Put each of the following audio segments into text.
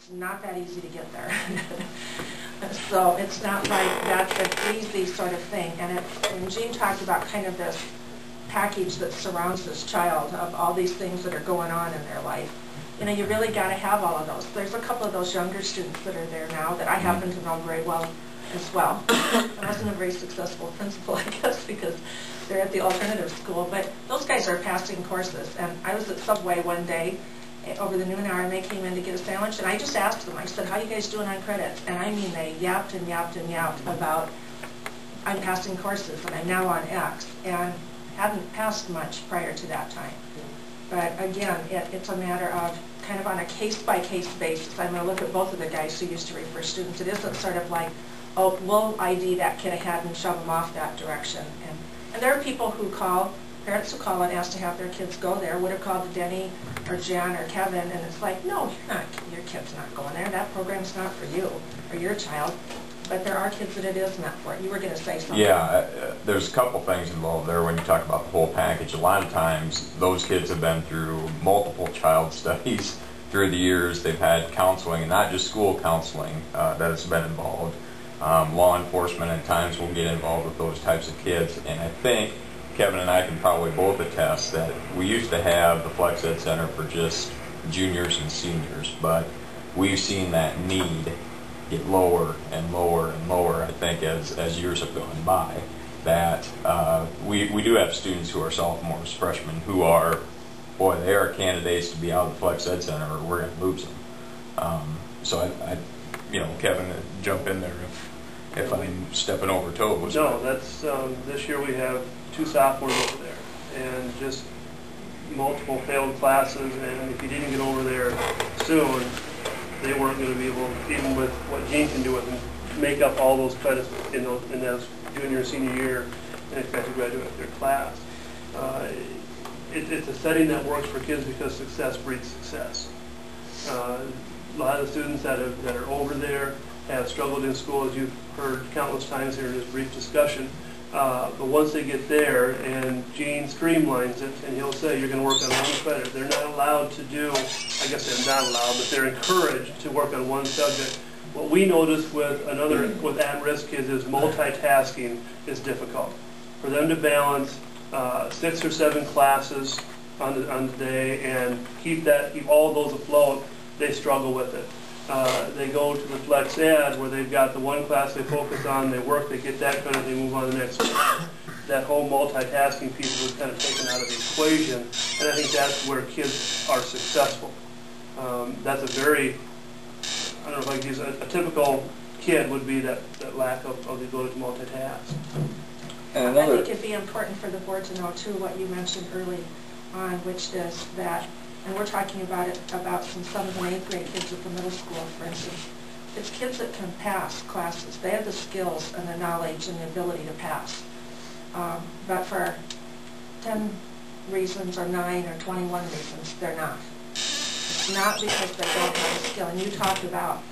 it's not that easy to get there. So it's not like that's an easy sort of thing. And when Jean talked about kind of this package that surrounds this child of all these things that are going on in their life, you know, you really got to have all of those. There's a couple of those younger students that are there now that I happen to know very well as well. I wasn't a very successful principal, I guess, because they're at the alternative school, but those guys are passing courses. And I was at Subway one day over the noon hour, and they came in to get a sandwich, and I just asked them, I said, how you guys doing on credits? And I mean, they yapped and yapped and yapped about, I'm passing courses, and I'm now on X, and hadn't passed much prior to that time. But again, it's a matter of kind of on a case-by-case basis. I'm going to look at both of the guys who used to refer students. It isn't sort of like, oh, we'll ID that kid ahead and shove them off that direction. And there are people who call, parents who call and ask to have their kids go there, would have called Denny or Jen or Kevin, and it's like, no, your kid's not going there. That program's not for you or your child. But there are kids that it is meant for. You were going to say something. Yeah, there's a couple things involved there when you talk about the whole package. A lot of times, those kids have been through multiple child studies through the years. They've had counseling, and not just school counseling that has been involved. Law enforcement at times will get involved with those types of kids. And I think Kevin and I can probably both attest that we used to have the Flex Ed Center for just juniors and seniors, but we've seen that need get lower and lower and lower, I think, as years have gone by. That we do have students who are sophomores, freshmen, who are, boy, they are candidates to be out of the Flex Ed Center, or we're going to lose them. So I, you know, Kevin, jump in there if I'm stepping over toes. No, that's this year we have 2 sophomores over there, and just multiple failed classes. And if you didn't get over there soon, they weren't going to be able, even with what Jean can do with them, make up all those credits in those junior and senior year and expect to graduate their class. It's a setting that works for kids because success breeds success. A lot of the students that are over there have struggled in school, as you've heard countless times here in this brief discussion. But once they get there, and Gene streamlines it, and he'll say, you're going to work on one credit. They're not allowed to do, I guess they're not allowed, but they're encouraged to work on one subject. What we notice with at-risk kids is multitasking is difficult. For them to balance 6 or 7 classes on the day and keep all those afloat, they struggle with it. They go to the Flex Ed where they've got the one class they focus on, they work, they get that credit, they move on to the next one. That whole multitasking piece was kind of taken out of the equation, and I think that's where kids are successful. That's a very, I don't know if I can use a typical kid would be that lack of the ability to multitask. And I think it'd be important for the board to know too what you mentioned early on, which is that, and we're talking about it about some 7th and 8th grade kids at the middle school, for instance. It's kids that can pass classes. They have the skills and the knowledge and the ability to pass. But for 10 reasons or 9 or 21 reasons, they're not. It's not because they don't have the skill. And you talked about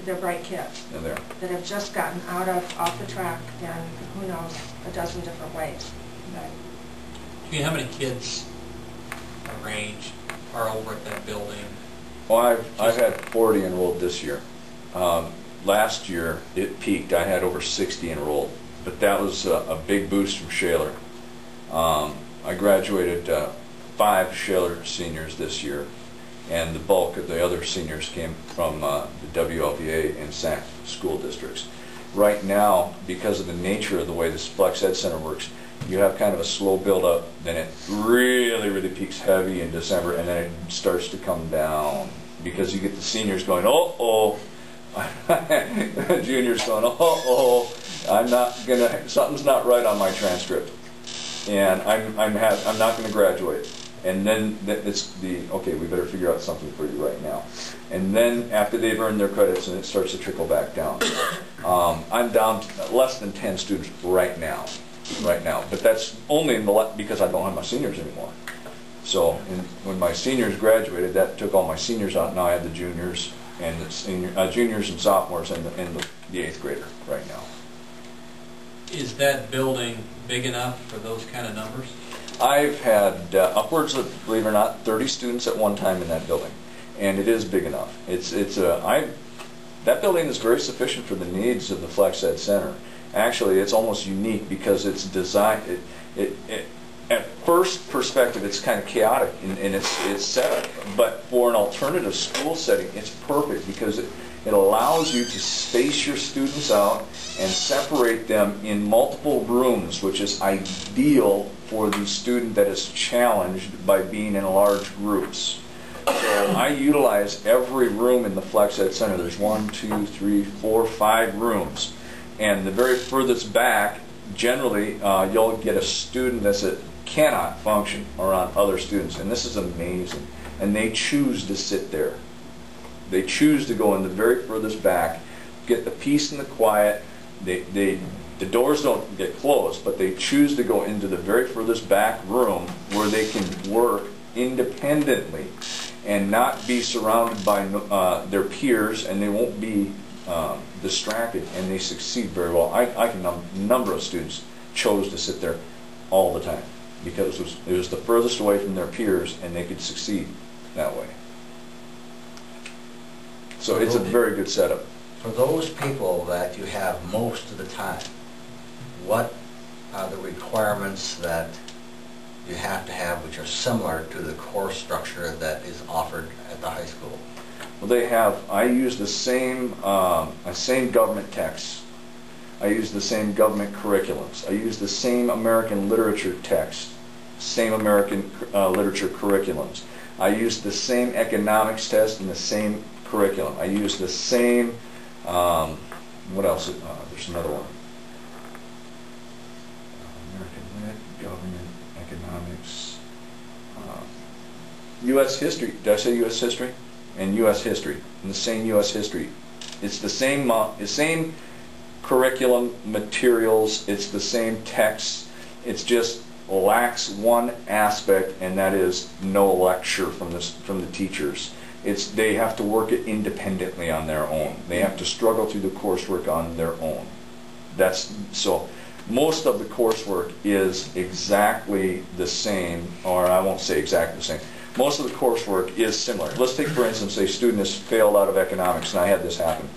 they're bright kids that have just gotten off the track in, who knows, a dozen different ways. Do you know how many kids range are over at that building? Well, I've had 40 enrolled this year. Last year it peaked. I had over 60 enrolled, but that was a big boost from Shaler. I graduated 5 Shaler seniors this year, and the bulk of the other seniors came from the WLVA and SAC school districts. Right now, because of the nature of the way this Flex Ed Center works, you have kind of a slow build-up, then it really peaks heavy in December, and then it starts to come down because you get the seniors going, uh-oh, juniors going, uh-oh, something's not right on my transcript, and I'm not going to graduate. And then it's okay, we better figure out something for you right now. And then after they've earned their credits, and it starts to trickle back down. I'm down to less than 10 students right now. But that's only because I don't have my seniors anymore. So when my seniors graduated, that took all my seniors out. Now I have the juniors and the juniors and sophomores and the 8th grader right now. Is that building big enough for those kind of numbers? I've had upwards of, believe it or not, 30 students at one time in that building. and it is big enough. That building is very sufficient for the needs of the Flex Ed Center. Actually, it's almost unique because it's designed. At first perspective, it's kind of chaotic in its setup, but for an alternative school setting, it's perfect because it allows you to space your students out and separate them in multiple rooms, which is ideal for the student that is challenged by being in large groups. So I utilize every room in the Flex Ed Center. There's 1, 2, 3, 4, 5 rooms. And the very furthest back, generally, you'll get a student that cannot function around other students. And this is amazing. And they choose to sit there. They choose to go in the very furthest back, get the peace and the quiet. The doors don't get closed, but they choose to go into the very furthest back room where they can work independently and not be surrounded by their peers, and they won't be distracted, and they succeed very well. I can number of students chose to sit there all the time because it was the furthest away from their peers, and they could succeed that way. So it's a very good setup. For those people that you have most of the time, what are the requirements that you have to have which are similar to the course structure that is offered at the high school? Well, I use the same government texts. I use the same government curriculums. I use the same American literature text, same American literature curriculums. I use the same economics test and the same curriculum. I use the same, what else? There's another one. American Lit, Government, Economics, U.S. History. Did I say U.S. History? And U.S. History. And the same U.S. History. It's the same curriculum materials. It's the same text. It's just lacks one aspect, and that is no lecture from the teachers. They have to work it independently on their own. They have to struggle through the coursework on their own. So most of the coursework is exactly the same, or I won't say exactly the same. Most of the coursework is similar. Let's take, for instance, a student has failed out of economics, and I had this happen.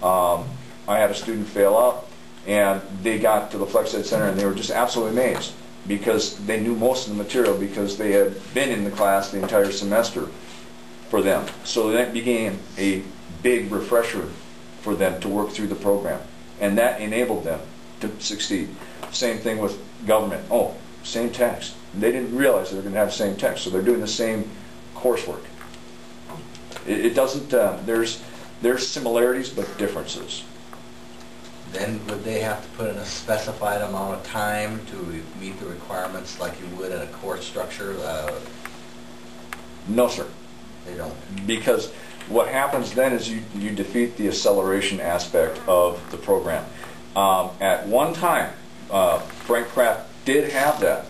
I had a student fail out, and they got to the Flex Ed Center, and they were just absolutely amazed because they knew most of the material because they had been in the class the entire semester for them. So that became a big refresher for them to work through the program, and that enabled them to succeed. Same thing with government. Oh, same text. They didn't realize they were going to have the same text, so they're doing the same coursework. It doesn't. There's similarities but differences. Then would they have to put in a specified amount of time to meet the requirements like you would in a course structure? No, sir. They don't. Because what happens then is you defeat the acceleration aspect of the program. At one time, Frank Kraft did have that.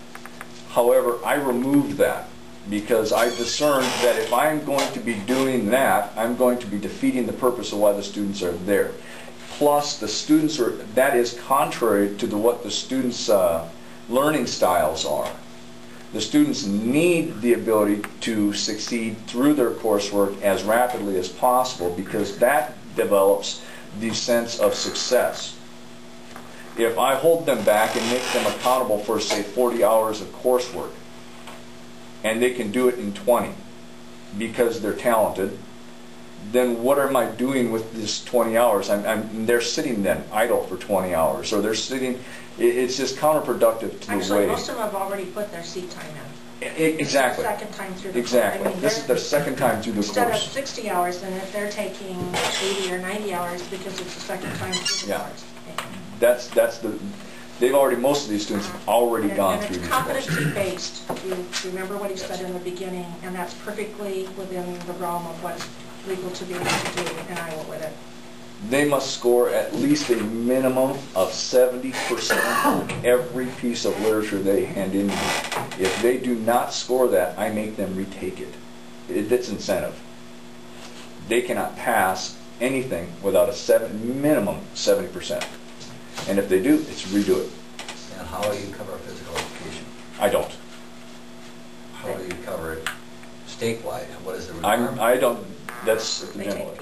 However, I removed that because I discerned that if I'm going to be doing that, I'm going to be defeating the purpose of why the students are there. Plus, the students that is contrary to what the students' learning styles are. The students need the ability to succeed through their coursework as rapidly as possible because that develops the sense of success. If I hold them back and make them accountable for, say, 40 hours of coursework, and they can do it in 20 because they're talented, then what am I doing with this 20 hours? They're sitting then idle for 20 hours, or they're sitting. It's just counterproductive to the way. Actually, most of them have already put their seat time in. Exactly. Second time through the Exactly. course. I mean, This is their second time through the instead course. of 60 hours, then if they're taking 80 or 90 hours because it's the second time through the Yeah. course. Most of these students have already gone through these And courses. it's competency-based. You remember what he said in the beginning, and that's perfectly within the realm of what's legal to be able to do in Iowa with it. They must score at least a minimum of 70% on every piece of literature they hand in. If they do not score that, I make them retake it. It's incentive. They cannot pass anything without a minimum 70%. And if they do, it's redo it. And how do you cover physical education? I don't. How do you cover it statewide? What is the requirement? That's at the They general take ed.